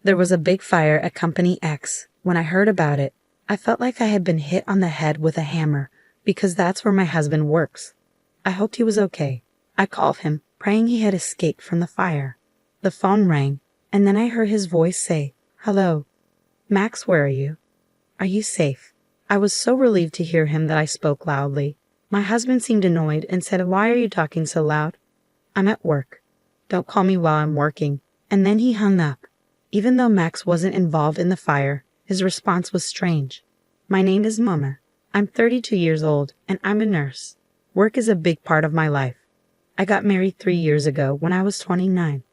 There was a big fire at Company X. When I heard about it, I felt like I had been hit on the head with a hammer because that's where my husband works. I hoped he was okay. I called him, praying he had escaped from the fire. The phone rang, and then I heard his voice say, "Hello. Max, where are you? Are you safe?" I was so relieved to hear him that I spoke loudly. My husband seemed annoyed and said, "Why are you talking so loud?" "I'm at work. Don't call me while I'm working." And then he hung up. Even though Max wasn't involved in the fire, his response was strange. "My name is Mama. I'm 32 years old, and I'm a nurse. Work is a big part of my life. I got married 3 years ago when I was 29.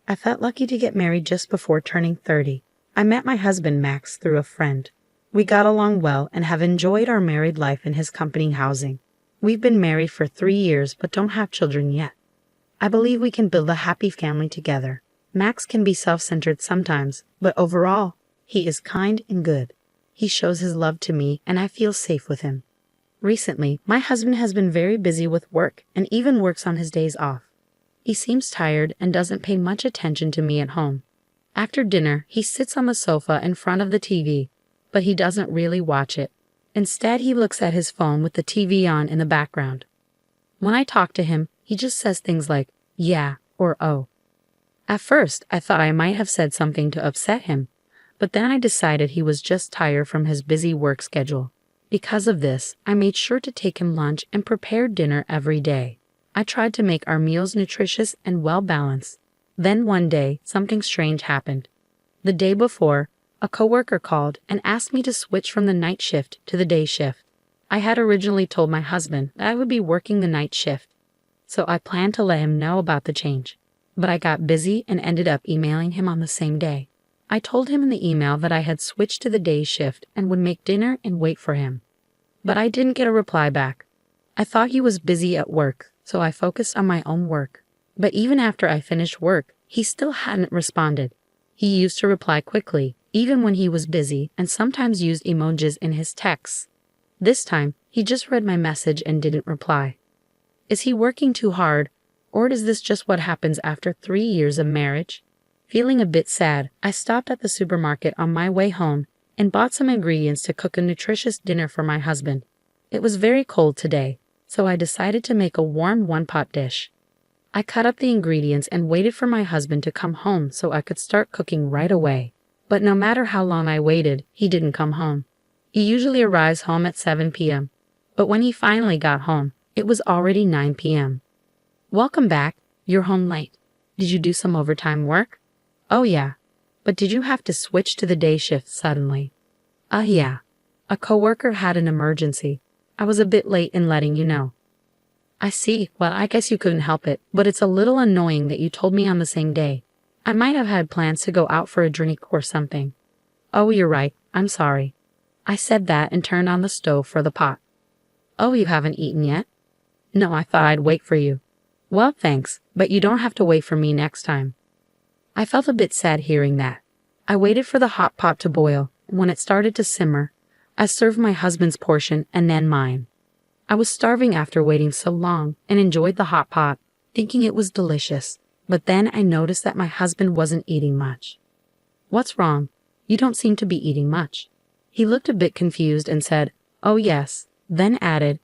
I felt lucky to get married just before turning 30. I met my husband Max through a friend. We got along well and have enjoyed our married life in his company housing. We've been married for 3 years but don't have children yet. I believe we can build a happy family together. Max can be self-centered sometimes, but overall, he is kind and good. He shows his love to me and I feel safe with him. Recently, my husband has been very busy with work and even works on his days off. He seems tired and doesn't pay much attention to me at home. After dinner, he sits on the sofa in front of the TV, but he doesn't really watch it. Instead, he looks at his phone with the TV on in the background. When I talk to him, he just says things like, "Yeah," or "Oh." At first, I thought I might have said something to upset him, but then I decided he was just tired from his busy work schedule. Because of this, I made sure to take him lunch and prepare dinner every day. I tried to make our meals nutritious and well-balanced. Then one day, something strange happened. The day before, a coworker called and asked me to switch from the night shift to the day shift. I had originally told my husband that I would be working the night shift, so I planned to let him know about the change. But I got busy and ended up emailing him on the same day. I told him in the email that I had switched to the day shift and would make dinner and wait for him. But I didn't get a reply back. I thought he was busy at work, so I focused on my own work. But even after I finished work, he still hadn't responded. He used to reply quickly, even when he was busy, and sometimes used emojis in his texts. This time, he just read my message and didn't reply. Is he working too hard, or is this just what happens after 3 years of marriage? Feeling a bit sad, I stopped at the supermarket on my way home and bought some ingredients to cook a nutritious dinner for my husband. It was very cold today, so I decided to make a warm one-pot dish. I cut up the ingredients and waited for my husband to come home so I could start cooking right away. But no matter how long I waited, he didn't come home. He usually arrives home at 7 p.m., but when he finally got home, it was already 9 p.m. "Welcome back. You're home late. Did you do some overtime work?" "Oh yeah. But did you have to switch to the day shift suddenly?" Yeah. A coworker had an emergency. I was a bit late in letting you know." "I see. Well, I guess you couldn't help it, but it's a little annoying that you told me on the same day. I might have had plans to go out for a drink or something." "Oh, you're right. I'm sorry." I said that and turned on the stove for the pot. "Oh, you haven't eaten yet?" "No, I thought I'd wait for you." "Well, thanks, but you don't have to wait for me next time." I felt a bit sad hearing that. I waited for the hot pot to boil, and when it started to simmer, I served my husband's portion and then mine. I was starving after waiting so long and enjoyed the hot pot, thinking it was delicious. But then I noticed that my husband wasn't eating much. "What's wrong? You don't seem to be eating much." He looked a bit confused and said, "Oh yes," then added,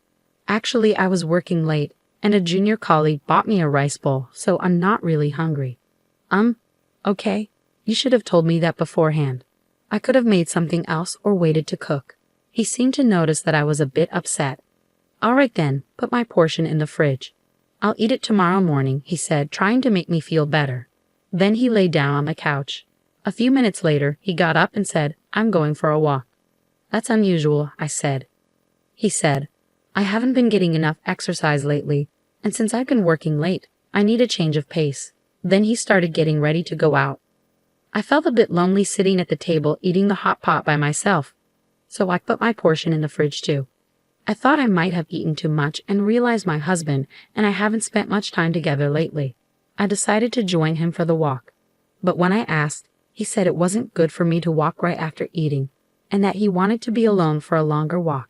"Actually, I was working late, and a junior colleague bought me a rice bowl, so I'm not really hungry." Okay. You should have told me that beforehand. I could have made something else or waited to cook." He seemed to notice that I was a bit upset. "All right then, put my portion in the fridge. I'll eat it tomorrow morning," he said, trying to make me feel better. Then he lay down on the couch. A few minutes later, he got up and said, "I'm going for a walk." "That's unusual," I said. He said, "I haven't been getting enough exercise lately, and since I've been working late, I need a change of pace." Then he started getting ready to go out. I felt a bit lonely sitting at the table eating the hot pot by myself, so I put my portion in the fridge too. I thought I might have eaten too much and realized my husband and I haven't spent much time together lately. I decided to join him for the walk. But when I asked, he said it wasn't good for me to walk right after eating, and that he wanted to be alone for a longer walk.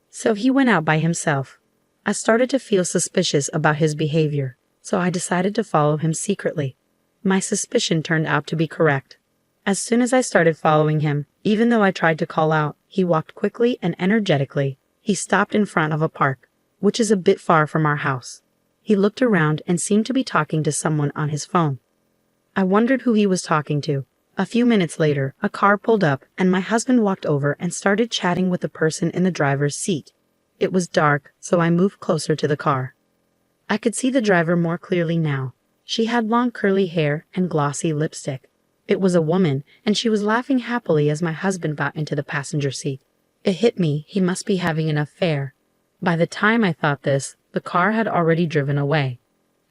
So he went out by himself. I started to feel suspicious about his behavior, so I decided to follow him secretly. My suspicion turned out to be correct. As soon as I started following him, even though I tried to call out, he walked quickly and energetically. He stopped in front of a park, which is a bit far from our house. He looked around and seemed to be talking to someone on his phone. I wondered who he was talking to. A few minutes later, a car pulled up and my husband walked over and started chatting with the person in the driver's seat. It was dark, so I moved closer to the car. I could see the driver more clearly now. She had long curly hair and glossy lipstick. It was a woman, and she was laughing happily as my husband got into the passenger seat. It hit me, he must be having enough fare. By the time I thought this, the car had already driven away.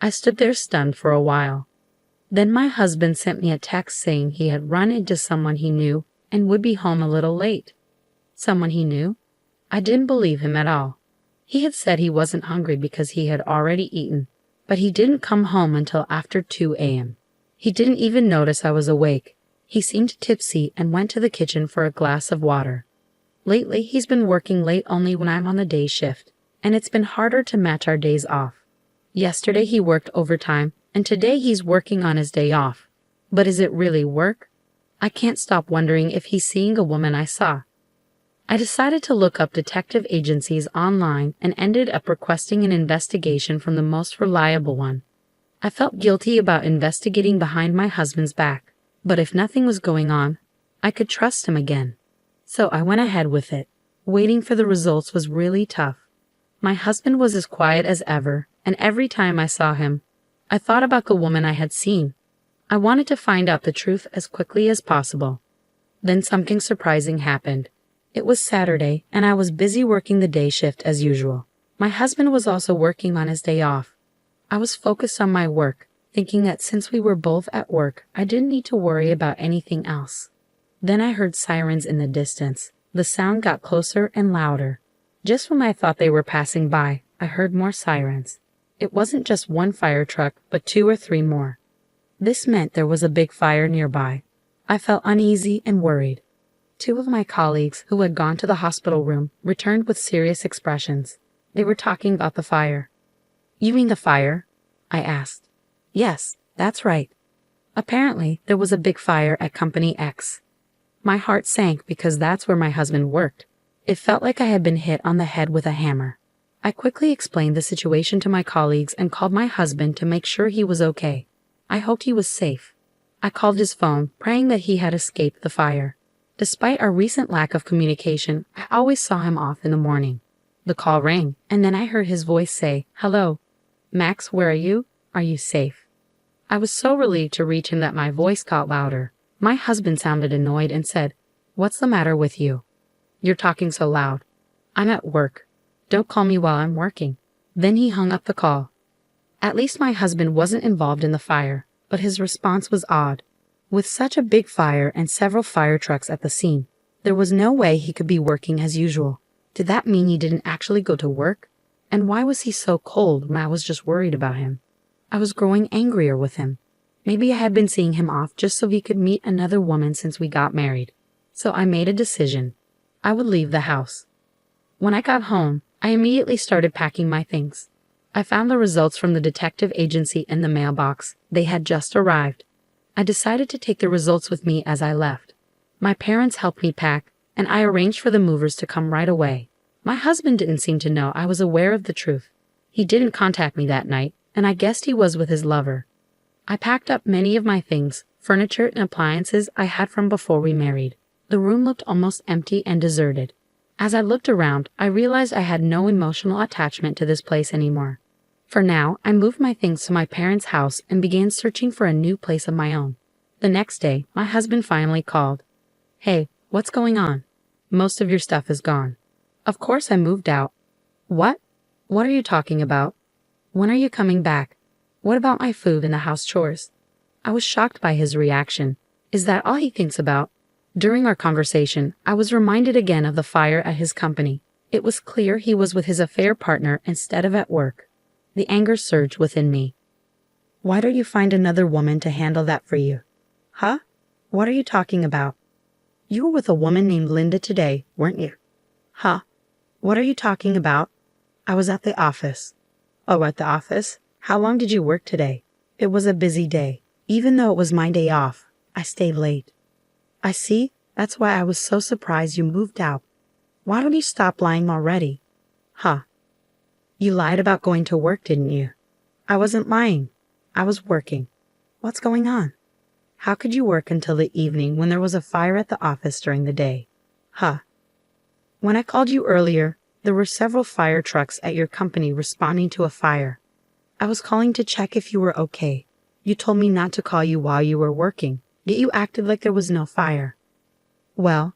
I stood there stunned for a while. Then my husband sent me a text saying he had run into someone he knew and would be home a little late. Someone he knew? I didn't believe him at all. He had said he wasn't hungry because he had already eaten, but he didn't come home until after 2 a.m. He didn't even notice I was awake. He seemed tipsy and went to the kitchen for a glass of water. Lately, he's been working late only when I'm on the day shift, and it's been harder to match our days off. Yesterday he worked overtime, and today he's working on his day off. But is it really work? I can't stop wondering if he's seeing a woman I saw. I decided to look up detective agencies online and ended up requesting an investigation from the most reliable one. I felt guilty about investigating behind my husband's back, but if nothing was going on, I could trust him again. So I went ahead with it. Waiting for the results was really tough. My husband was as quiet as ever, and every time I saw him, I thought about the woman I had seen. I wanted to find out the truth as quickly as possible. Then something surprising happened. It was Saturday, and I was busy working the day shift as usual. My husband was also working on his day off. I was focused on my work, thinking that since we were both at work, I didn't need to worry about anything else. Then I heard sirens in the distance. The sound got closer and louder. Just when I thought they were passing by, I heard more sirens. It wasn't just one fire truck, but 2 or 3 more. This meant there was a big fire nearby. I felt uneasy and worried. 2 of my colleagues, who had gone to the hospital room, returned with serious expressions. They were talking about the fire. "You mean the fire?" I asked. "Yes, that's right. Apparently, there was a big fire at Company X. My heart sank because that's where my husband worked. It felt like I had been hit on the head with a hammer. I quickly explained the situation to my colleagues and called my husband to make sure he was okay. I hoped he was safe. I called his phone, praying that he had escaped the fire. Despite our recent lack of communication, I always saw him off in the morning. The call rang, and then I heard his voice say, "Hello. Max, where are you? Are you safe?" I was so relieved to reach him that my voice got louder. My husband sounded annoyed and said, "What's the matter with you? You're talking so loud. I'm at work. Don't call me while I'm working." Then he hung up the call. At least my husband wasn't involved in the fire, but his response was odd. With such a big fire and several fire trucks at the scene, there was no way he could be working as usual. Did that mean he didn't actually go to work? And why was he so cold when I was just worried about him? I was growing angrier with him. Maybe I had been seeing him off just so he could meet another woman since we got married. So I made a decision. I would leave the house. When I got home, I immediately started packing my things. I found the results from the detective agency in the mailbox. They had just arrived. I decided to take the results with me as I left. My parents helped me pack, and I arranged for the movers to come right away. My husband didn't seem to know I was aware of the truth. He didn't contact me that night, and I guessed he was with his lover. I packed up many of my things, furniture and appliances I had from before we married. The room looked almost empty and deserted. As I looked around, I realized I had no emotional attachment to this place anymore. For now, I moved my things to my parents' house and began searching for a new place of my own. The next day, my husband finally called. "Hey, what's going on? Most of your stuff is gone." Of course I moved out. "What? What are you talking about? When are you coming back? What about my food and the house chores?" I was shocked by his reaction. Is that all he thinks about? During our conversation, I was reminded again of the fire at his company. It was clear he was with his affair partner instead of at work. The anger surged within me. "Why don't you find another woman to handle that for you?" "Huh? What are you talking about?" "You were with a woman named Linda today, weren't you?" "Huh? What are you talking about?" "I was at the office." "Oh, at the office? How long did you work today?" "It was a busy day. Even though it was my day off, I stayed late." I see. That's why I was so surprised you moved out. Why don't you stop lying already? Huh. You lied about going to work, didn't you? I wasn't lying. I was working. What's going on? How could you work until the evening when there was a fire at the office during the day? Huh. When I called you earlier, there were several fire trucks at your company responding to a fire. I was calling to check if you were okay. You told me not to call you while you were working, yet you acted like there was no fire. Well,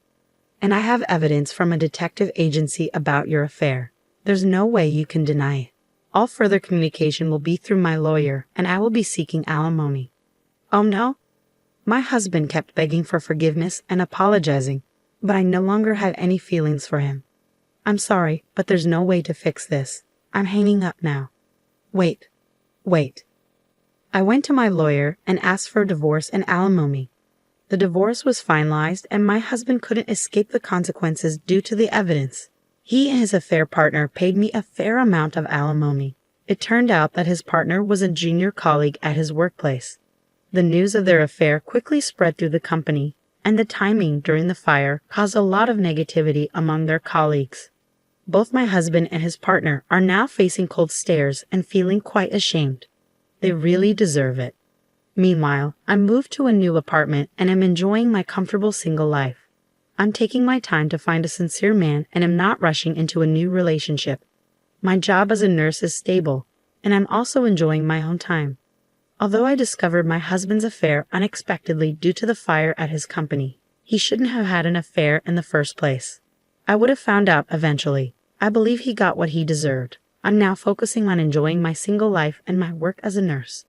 and I have evidence from a detective agency about your affair. There's no way you can deny it. All further communication will be through my lawyer, and I will be seeking alimony. Oh no? My husband kept begging for forgiveness and apologizing, but I no longer have any feelings for him. I'm sorry, but there's no way to fix this. I'm hanging up now. Wait. I went to my lawyer and asked for a divorce and alimony. The divorce was finalized and my husband couldn't escape the consequences due to the evidence. He and his affair partner paid me a fair amount of alimony. It turned out that his partner was a junior colleague at his workplace. The news of their affair quickly spread through the company, and the timing during the fire caused a lot of negativity among their colleagues. Both my husband and his partner are now facing cold stares and feeling quite ashamed. They really deserve it. Meanwhile, I moved to a new apartment and am enjoying my comfortable single life. I'm taking my time to find a sincere man and am not rushing into a new relationship. My job as a nurse is stable, and I'm also enjoying my own time. Although I discovered my husband's affair unexpectedly due to the fire at his company, he shouldn't have had an affair in the first place. I would have found out eventually. I believe he got what he deserved. I'm now focusing on enjoying my single life and my work as a nurse.